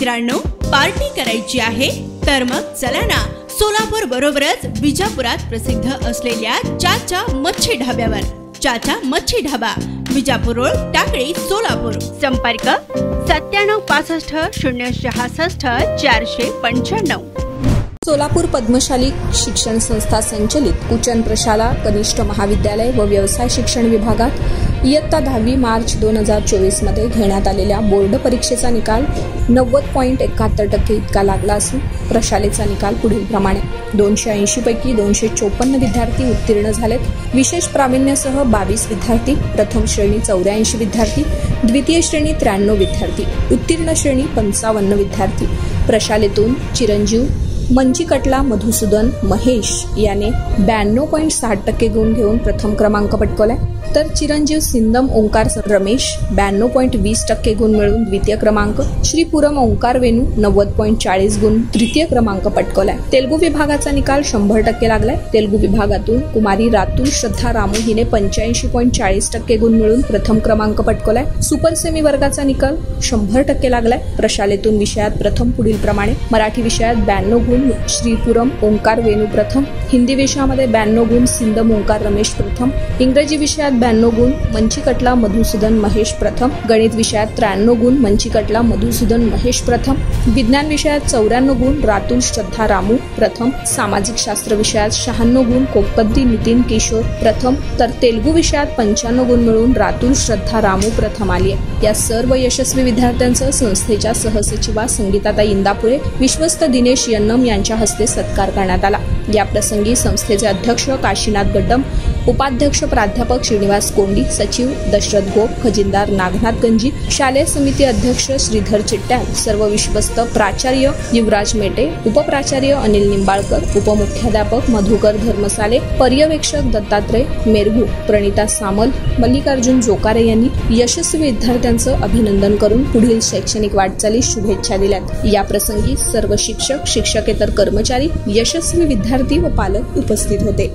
मित्रांनो, पार्टी करायची आहे तर मग चला ना, सोलापूर बरोबरच विजापुरात प्रसिद्ध असलेल्या चाचा मच्छी ढाब्यावर। चाचा मच्छी ढाबा, विजापूर रोड, टाकळी, सोलापूर। संपर्क 9765066495। सोलापूर पद्मशाली शिक्षण संस्था संचलित उच्चन प्रशाला कनिष्ठ महाविद्यालय व व्यवसाय शिक्षण विभागात इयत्ता 10वी मार्च 2024 मध्ये घेण्यात आलेल्या बोर्ड परीक्षेचा निकाल 90.71% इतका लागला असून प्रशालेचा निकाल पुढील प्रमाणे: 280 पैकी 254 विद्यार्थी उत्तीर्ण झालेत। विशेष प्रावीण्यासह 22 विद्यार्थी, प्रथम श्रेणी 84 विद्यार्थी, द्वितीय श्रेणी 93 विद्यार्थी, उत्तीर्ण श्रेणी 55 विद्यार्थी। प्रशालेतून चिरंजीव मंचिकटला मधुसूदन महेश याने 92.60% गुण घेऊन प्रथम क्रमांक पटकावलाय, तर चिरंजीव सिंदम ओंकार रमेश 92.20% गुण मिळवून द्वितीय क्रमांक, श्रीपुरम ओंकार वेणू 90.40 गुण तृतीय क्रमांक पटकावलाय। तेलुगू विभागाचा निकाल 100% लागलाय। तेलुगू विभागातून कुमारी रातुल श्रद्धा रामू हिने 85.40% गुण मिळवून प्रथम क्रमांक पटकावलाय। सुपर सेमी वर्गाचा निकाल 100% लागलाय। प्रशालेतून विषयात प्रथम पुढील प्रमाणे: मराठी विषयात 92 गुण श्रीपुरम ओंकार वेणू प्रथम, हिंदी विषयामध्ये 92 गुण सिंदम ओंकार रमेश प्रथम, इंग्रजी विषयात 92 गुण मंचिकटला मधुसूदन महेश प्रथम, गणित विषयात 93 गुण मंचिकटला मधुसूदन महेश प्रथम, विज्ञान विषयात 94 गुण रातुल श्रद्धा रामू प्रथम, सामाजिक शास्त्र विषयात 96 गुण कोकद्दी नितीन किशोर प्रथम, तर तेलुगू विषयात 95 गुण मिळवून रातुल श्रद्धा रामू प्रथम आली आहे। या सर्व यशस्वी विद्यार्थ्यांचा संस्थेच्या सहसचिवा संगीताताई इंदापुरे, विश्वस्त दिनेश यन्नम यांच्या हस्ते सत्कार करण्यात आला। या प्रसंगी संस्थेचे अध्यक्ष काशीनाथ गड्डम, उपाध्यक्ष प्राध्यापक श्रीनिवास कोंडी, सचिव दशरथ गोप, खजिनदार नागनाथ गंजी, शालेय समिती अध्यक्ष श्रीधर चिट्ट्याल, सर्व विश्वस्त प्राचार्य युवराज मेटे, उपप्राचार्य अनिल निंबाळकर, उपमुख्याध्यापक मधुकर धर्मसाले, पर्यवेक्षक दत्तात्रय मेरगू, प्रणिता सामल, मल्लिकार्जुन जोकारे यांनी यशस्वी विद्यार्थ्यांचं अभिनंदन करून पुढील शैक्षणिक वाटचालीस शुभेच्छा दिल्यात। या प्रसंगी सर्व शिक्षक, शिक्षकेतर कर्मचारी, यशस्वी विद्यार्थी व पालक उपस्थित होते।